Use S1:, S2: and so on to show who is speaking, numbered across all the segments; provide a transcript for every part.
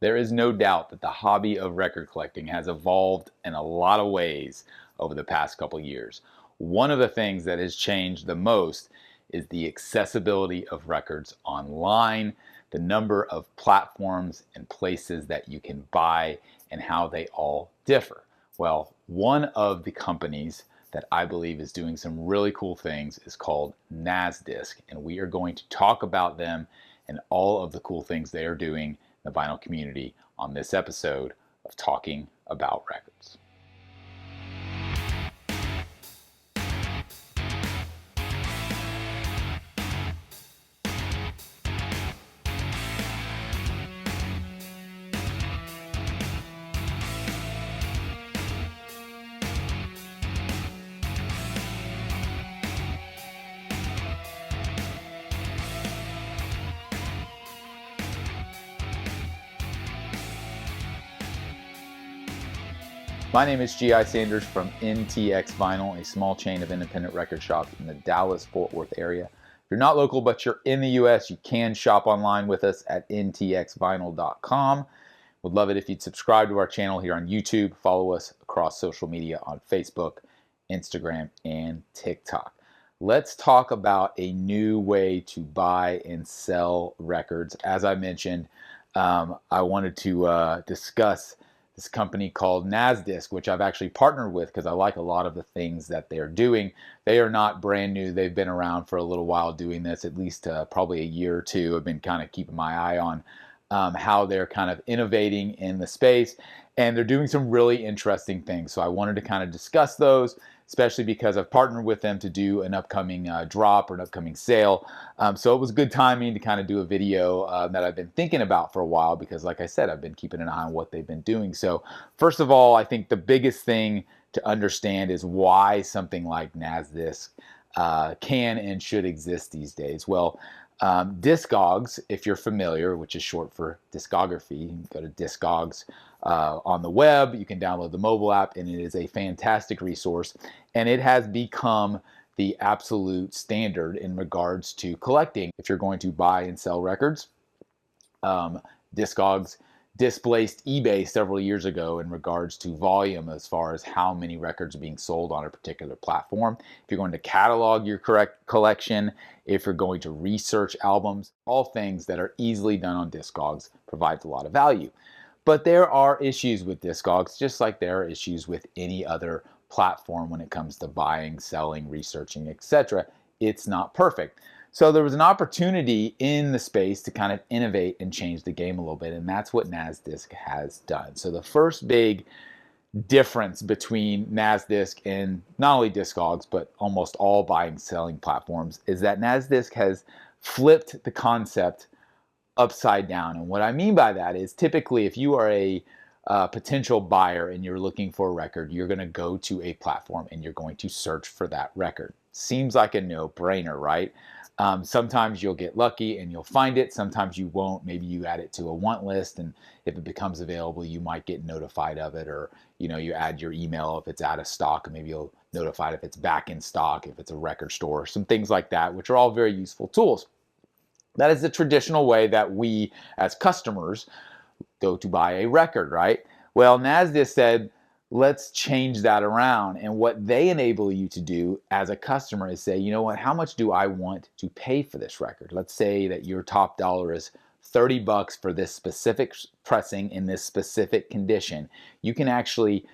S1: There is no doubt that the hobby of record collecting has evolved in a lot of ways over the past couple years. One of the things that has changed the most is the accessibility of records online, the number of platforms and places that you can buy, and how they all differ. Well, one of the companies that I believe is doing some really cool things is called Nasdisc, and we are going to talk about them and all of the cool things they are doing in the vinyl community on this episode of Talking About Records. My name is G.I. Sanders from NTX Vinyl, a small chain of independent record shops in the Dallas-Fort Worth area. If you're not local but you're in the U.S., you can shop online with us at ntxvinyl.com. Would love it if you'd subscribe to our channel here on YouTube, follow us across social media on Facebook, Instagram, and TikTok. Let's talk about a new way to buy and sell records. As I mentioned, I wanted to discuss this company called Nasdisc, which I've actually partnered with because I like a lot of the things that they're doing. They are not brand new. They've been around for a little while doing this, at least probably a year or two. I've been kind of keeping my eye on how they're kind of innovating in the space, and they're doing some really interesting things. So I wanted to kind of discuss those, especially because I've partnered with them to do an upcoming drop or an upcoming sale. So it was good timing to kind of do a video that I've been thinking about for a while because, like I said, I've been keeping an eye on what they've been doing. So first of all, I think the biggest thing to understand is why something like Nasdisc can and should exist these days. Well, Discogs, if you're familiar, which is short for discography, you can go to Discogs on the web. You can download the mobile app, and it is a fantastic resource. And it has become the absolute standard in regards to collecting. If you're going to buy and sell records, Discogs displaced eBay several years ago in regards to volume as far as how many records are being sold on a particular platform. If you're going to catalog your correct collection, if you're going to research albums, all things that are easily done on Discogs provides a lot of value. But there are issues with Discogs, just like there are issues with any other platform when it comes to buying, selling, researching, etc. It's not perfect. So there was an opportunity in the space to kind of innovate and change the game a little bit, and that's what Nasdisc has done. So the first big difference between Nasdisc and not only Discogs, but almost all buying and selling platforms is that Nasdisc has flipped the concept upside down. And what I mean by that is typically if you are a potential buyer and you're looking for a record, you're going to go to a platform and you're going to search for that record. Seems like a no-brainer, right? Sometimes you'll get lucky and you'll find it. Sometimes you won't. Maybe you add it to a want list, and if it becomes available, you might get notified of it, or you add your email if it's out of stock, and maybe you'll notified if it's back in stock, if it's a record store, some things like that, which are all very useful tools. That is the traditional way that we as customers go to buy a record, right? Well, Nasdaq said, let's change that around. And what they enable you to do as a customer is say, you know what, how much do I want to pay for this record? Let's say that your top dollar is $30 for this specific pressing in this specific condition. You can actually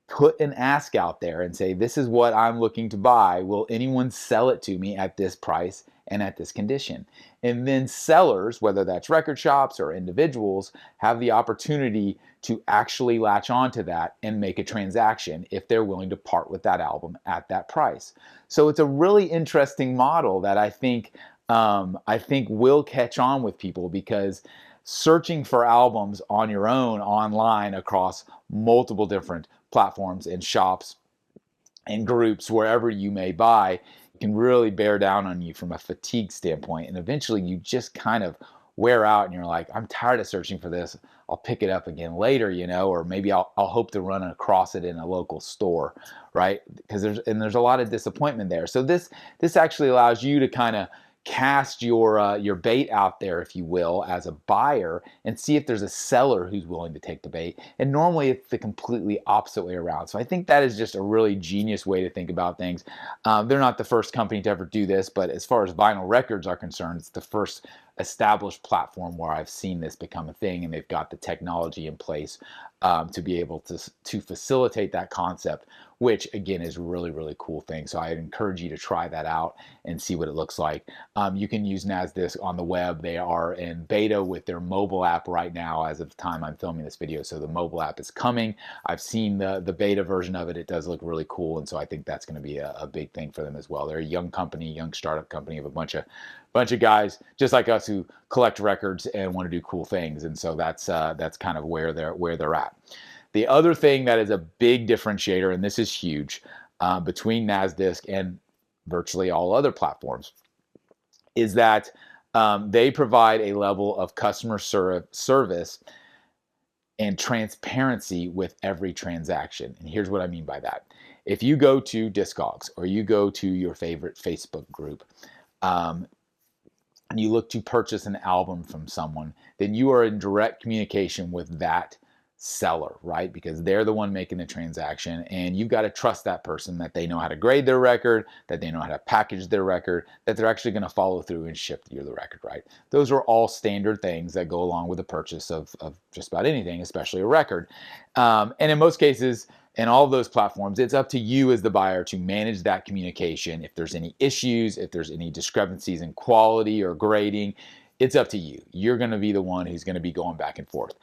S1: put an ask out there and say, this is what I'm looking to buy. Will anyone sell it to me at this price and at this condition? And then sellers, whether that's record shops or individuals, have the opportunity to actually latch onto that and make a transaction if they're willing to part with that album at that price. So it's a really interesting model that I think will catch on with people, because searching for albums on your own online across multiple different platforms and shops and groups wherever you may buy can really bear down on you from a fatigue standpoint, and eventually you just kind of wear out and you're like, I'm tired of searching for this, I'll pick it up again later, or maybe I'll hope to run across it in a local store, right? Because there's a lot of disappointment there. So this actually allows you to kind of cast your bait out there, if you will, as a buyer, and see if there's a seller who's willing to take the bait. And normally it's the completely opposite way around. So I think that is just a really genius way to think about things. They're not the first company to ever do this, but as far as vinyl records are concerned, it's the first established platform where I've seen this become a thing, and they've got the technology in place to be able to facilitate that concept, which again is a really, really cool thing. So I encourage you to try that out and see what it looks like. You can use Nasdisc on the web. They are in beta with their mobile app right now as of the time I'm filming this video. So the mobile app is coming. I've seen the beta version of it. It does look really cool. And so I think that's going to be a big thing for them as well. They're a young company, young startup company of a bunch of guys just like us who collect records and want to do cool things. And so that's kind of where they're at. The other thing that is a big differentiator, and this is huge, between Nasdisc and virtually all other platforms, is that they provide a level of customer service and transparency with every transaction. And here's what I mean by that. If you go to Discogs or you go to your favorite Facebook group, and you look to purchase an album from someone, then you are in direct communication with that seller, right? Because they're the one making the transaction, and you've got to trust that person, that they know how to grade their record, that they know how to package their record, that they're actually going to follow through and ship you the record, right? Those are all standard things that go along with the purchase of just about anything, especially a record. And in most cases, in all of those platforms, it's up to you as the buyer to manage that communication. If there's any issues, if there's any discrepancies in quality or grading, it's up to you. You're going to be the one who's going to be going back and forth.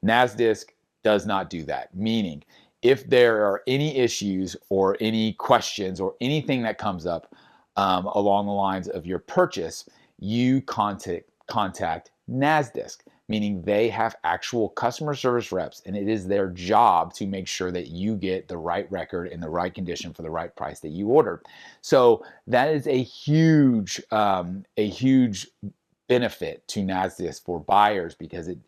S1: Nasdisc does not do that, meaning if there are any issues or any questions or anything that comes up along the lines of your purchase, you contact Nasdisc, meaning they have actual customer service reps, and it is their job to make sure that you get the right record in the right condition for the right price that you ordered. So that is a huge benefit to Nasdisc for buyers, because it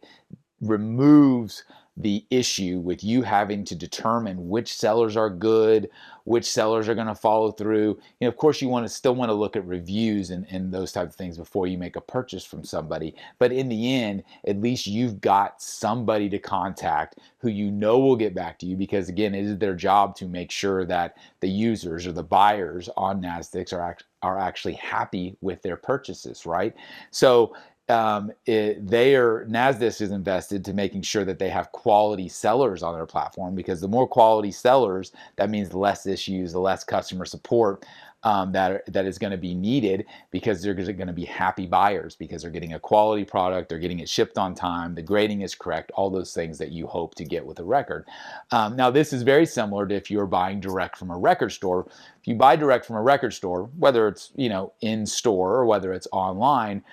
S1: removes the issue with you having to determine which sellers are good, which sellers are going to follow through. You know, of course, you still want to look at reviews and those types of things before you make a purchase from somebody. But in the end, at least you've got somebody to contact who you know will get back to you, because again, it is their job to make sure that the users or the buyers on Nasdaq are actually happy with their purchases, right? So Nasdaq is invested to making sure that they have quality sellers on their platform, because the more quality sellers, that means less issues, the less customer support that is going to be needed, because they're going to be happy buyers, because they're getting a quality product, they're getting it shipped on time, the grading is correct, all those things that you hope to get with a record. Now, this is very similar to if you're buying direct from a record store. If you buy direct from a record store, whether it's in store or whether it's online,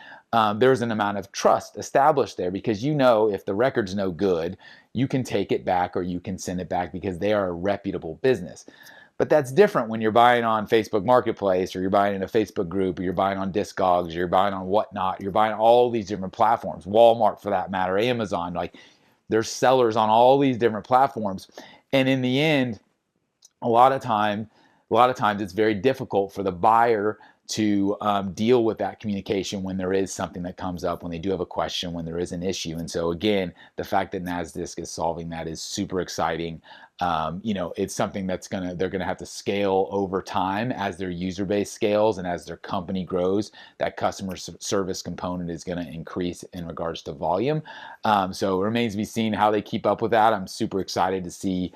S1: there's an amount of trust established there, because if the record's no good, you can take it back or you can send it back, because they are a reputable business. But that's different when you're buying on Facebook Marketplace, or you're buying in a Facebook group, or you're buying on Discogs, or you're buying on whatnot. You're buying all these different platforms, Walmart for that matter, Amazon. Like, there's sellers on all these different platforms, and in the end, a lot of times it's very difficult for the buyer to deal with that communication when there is something that comes up, when they do have a question, when there is an issue. And so again, the fact that Nasdisc is solving that is super exciting. It's something they're going to have to scale over time as their user base scales and as their company grows. That customer service component is going to increase in regards to volume. So it remains to be seen how they keep up with that. I'm super excited to see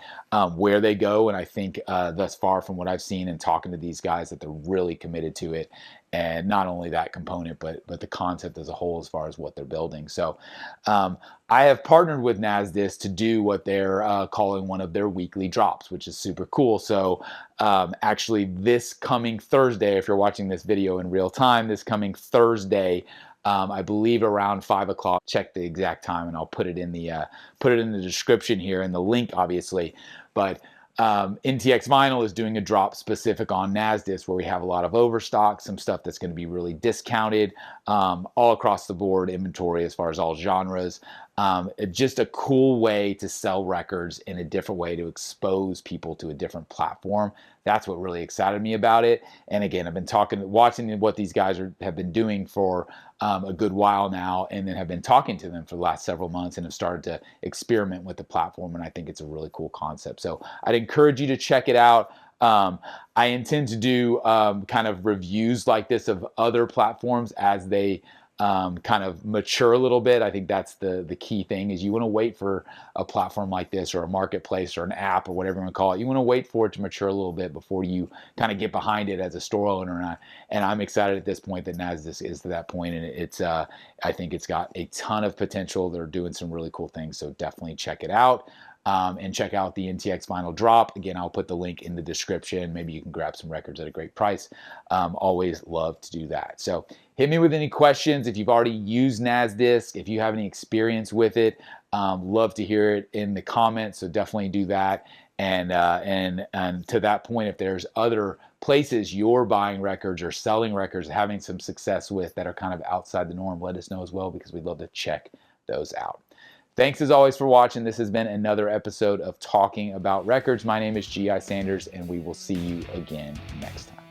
S1: where they go, and I think thus far from what I've seen and talking to these guys, that they're really committed to it. And not only that component, but the concept as a whole, as far as what they're building. So I have partnered with Nasdisc to do what they're calling one of their weekly drops, which is super cool. So actually this coming Thursday, if you're watching this video in real time, this coming Thursday, I believe around 5 o'clock, check the exact time, and I'll put it in the description here, and the link obviously. But NTX Vinyl is doing a drop specific on Nasdisc, where we have a lot of overstock, some stuff that's going to be really discounted, all across the board inventory as far as all genres. just a cool way to sell records in a different way, to expose people to a different platform. That's what really excited me about it. And again, I've been watching what these guys have been doing for a good while now, and then have been talking to them for the last several months and have started to experiment with the platform. And I think it's a really cool concept. So I'd encourage you to check it out. I intend to do kind of reviews like this of other platforms as they kind of mature a little bit. I think that's the key thing, is you want to wait for a platform like this, or a marketplace, or an app, or whatever you want to call it. You want to wait for it to mature a little bit before you kind of get behind it as a store owner. And I'm excited at this point that Nasdisc is to that point, and it's I think it's got a ton of potential. They're doing some really cool things, so definitely check it out. And check out the NTX Vinyl drop. Again, I'll put the link in the description. Maybe you can grab some records at a great price. Always love to do that. So hit me with any questions. If you've already used Nasdisc, if you have any experience with it, love to hear it in the comments. So definitely do that. And to that point, if there's other places you're buying records or selling records, having some success with, that are kind of outside the norm, let us know as well, because we'd love to check those out. Thanks as always for watching. This has been another episode of Talking About Records. My name is G.I. Sanders, and we will see you again next time.